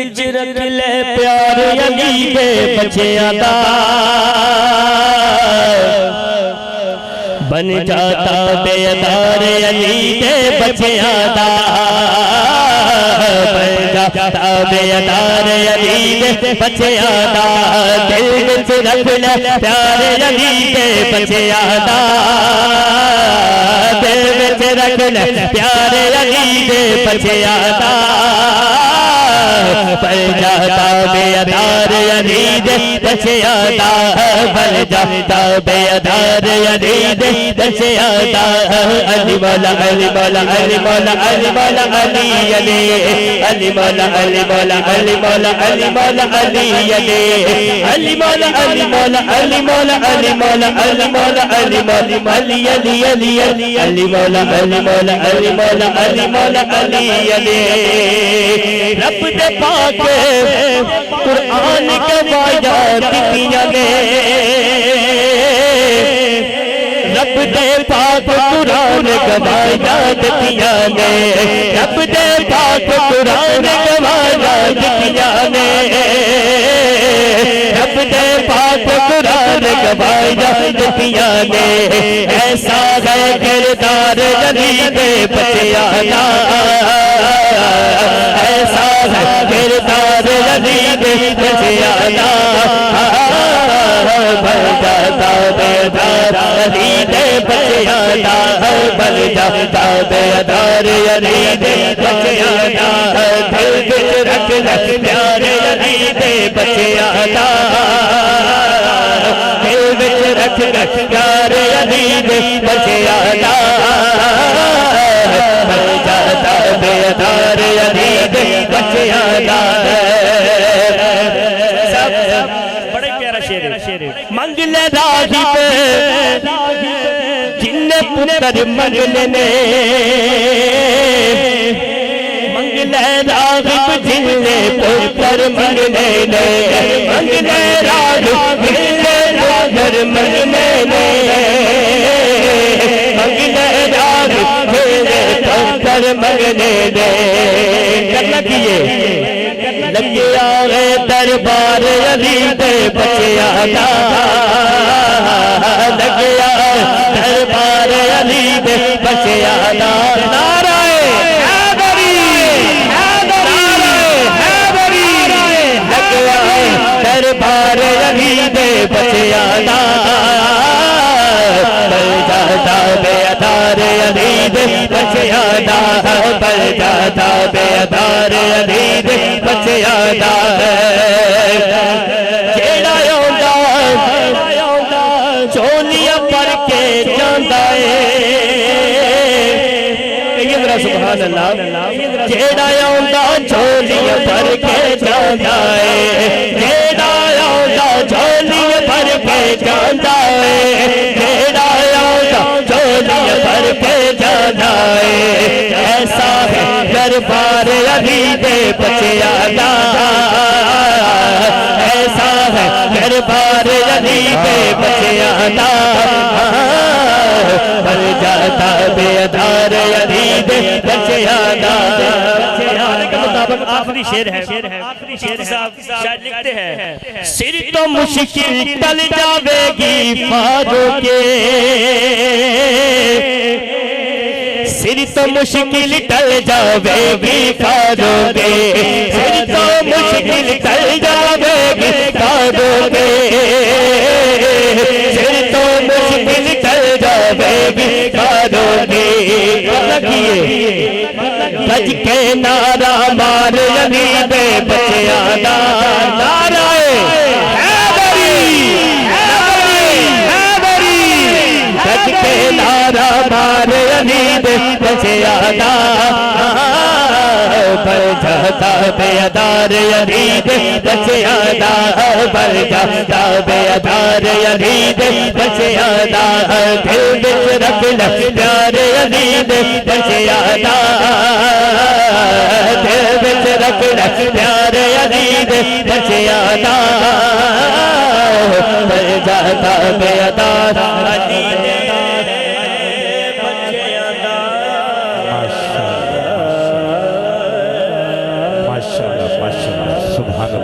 विच रख ले प्यार अली दे बच्चियां दा बन जाता बेदार अली दे बच्चियां दा बन जाता बेदार अली दे बच्चियां दा दिल विच रख ले प्यार अली दे बच्चियां दा दिल विच रख ले प्यार अली दे बच्चियां दा बन जाता बेदार अली दे बच्चियां दा बन जाता बेदार अली दे बच्चियां दा अली मौला अली मौला अली मौला अली मौला अली अली अली मौला अली मौला अली मौला अली मौला अली अली अली मौला अली मौला अली मौला अली मौला अली मौला अली मौला अली अली अली अली अली मौला अली मौला अली मौला अली मौला अली अली रब दे पाक कुरान के वायत दितियां ने रब दे पाक कुरान गवाया दितियां ने रब दे पाक कुरान गवाया दितियां ने रब दे पाक कुरान गवाया दितियां ने ऐसा है किरदार अली दे बच्चियां दा ऐसा है किरदार अली दे बच्चियां दा बन जाता बेदार अली दे बच्चियां दा बन जाता बेदार अली दे बच्चियां दा दिल विच रख ले प्यार अली दे बच्चियां दा दिल विच रख ले प्यार अली दे बच्चियां दा बन जाता बेदार अली दे बच्चियां दा मंग ले रागिब जिन्ने पुत्र मंगने ने मंग ले रागिब जिन्ने पुत्र मंगने ने मंग ले रागिब जिन्ने पुत्र मंगने ने मंग ले रागिब जिन्ने पुत्र मंगने ने करना किए लगे आए दरबार अली दे बच्चियां दा लगे आए दरबार अली दे बच्चियां दा नाराए हैदरी नाराए हैदरी लगे आए दरबार अली दे बच्चियां दा बन जाता बेदार अली दे बच्चियां दा बन जाता बेदार अली दे बच्चियां दा जेड़ा आंदा चोलियां भर के जांदा है सुभान अल्लाह जेड़ा आंदा चोलियां भर के जांदा है जेड़ा आंदा चोलियां भर के जांदा है जेड़ा आंदा चोलियां भर के जांदा है ऐसा है दरबार अली दे बच्चियां दा ऐसा है दरबार अली दे बच्चियां दा बन जाता बेदार अली दे बच्चियां दा के मुताबिक आखिरी शेर है शायद लिखते हैं सिर तो मुश्किल टल जावेगी फारूके सिर तो मुश्किल टल जावेगी फारूके सिर तो मुश्किल टल जावेगी फारूके सिर तो मुश्किल टल जावेगी फारूके गज के नारा मार अली दे बच्चियां दा नाराए हैदरी हैदरी गज के नारा मार अली दे बच्चियां दा बन जाता बेदार अली दे बच्चियां दा बन जाता बेदार अली दे बच्चियां दा दिल विच रख ले प्यार अली दे बच्चियां दा दिल विच रख ले प्यार अली दे बच्चियां दा बन जाता बेदार अली दे बच्चियां दा माशाअल्लाह माशाल्लाह सुभान